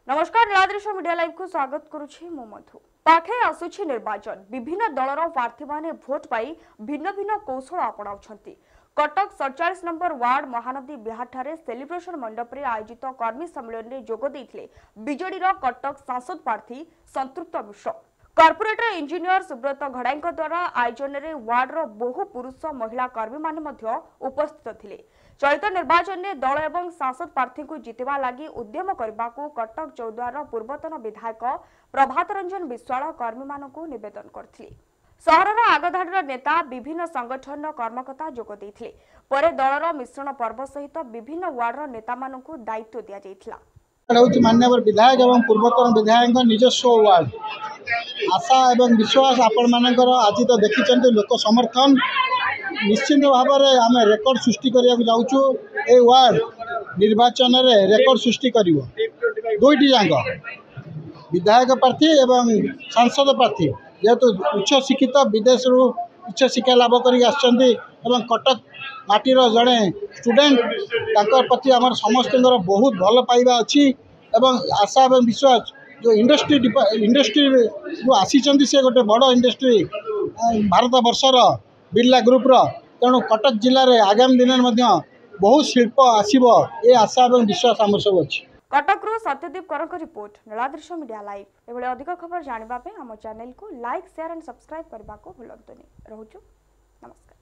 नमस्कार नीलाद्रिश media live को स्वागत करुछि मो मधु। पाखे आसुछि निर्वाचन विभिन्न दलर प्रार्थी माने भोट पाई भिन्न भिन्न कौशल अपनाउछंती। कटक 47 नंबर वार्ड महानदी बिहार ठारे सेलिब्रेशन मंडप रे आयोजित कर्मी सम्मेलन रे जोग दैथिले बीजेडी रो कटक सांसद प्रार्थी संतृप्त मिश्र। कॉर्पोरेटर इंजीनियर सुब्रत घड़ाई द्वारा आयोजन रे वार्ड रो बहु पुरुष महिला कर्मी माने मध्य उपस्थित थिले। चलित निर्वाचन में दल एवं सांसद प्रार्थी को जितवा लगी उद्यम करने को कटक चौद्वार पूर्वतन विधायक प्रभात रंजन विश्वाल कर्मी मानक निवेदन करथिले। सहरर आगधाड़ीर नेता विभिन्न संगठन कर्मकर्ता जोग देथिले। परे दलर मिश्रण पर्व सहित विभिन्न वार्डर नेता मानक दायित्व दिया जायथिला। माननीय विधायक एवं पूर्वतन विधायक निजस्व वार्ड आशा एवं विश्वास आपण मानकर आज तो देखिए लोक समर्थन निश्चिंत भाव में आम रेकर्ड सृष्टि करने जाऊँ। ए वार्ड निर्वाचन में रेकर्ड सृष्टि कर दुईटी जाक विधायक प्रार्थी एवं सांसद प्रार्थी जेहेतु उच्च शिक्षित विदेश उच्च शिक्षा लाभ कर कटक माटीर जड़े स्टूडेंट प्रति आम समस्त बहुत भल पाइबा अच्छी एवं आशा एवं विश्वास जो इंडस्ट्री जो आसी से गोटे बड़ इंडस्ट्री भारत बर्षर बिरला ग्रुप्र तेणु कटक जिले में आगामी दिन में बहुत शिल्प आसब ये आशा और विश्वास आम सब अच्छी। कटक सत्यदीप कर रिपोर्ट नीलाद्रिश मीडिया लाइव। एभली अधिक खबर जानापी आम चैनल को लाइक शेयर एंड सब्सक्राइब करने को भूलुनी। रोचु नमस्कार।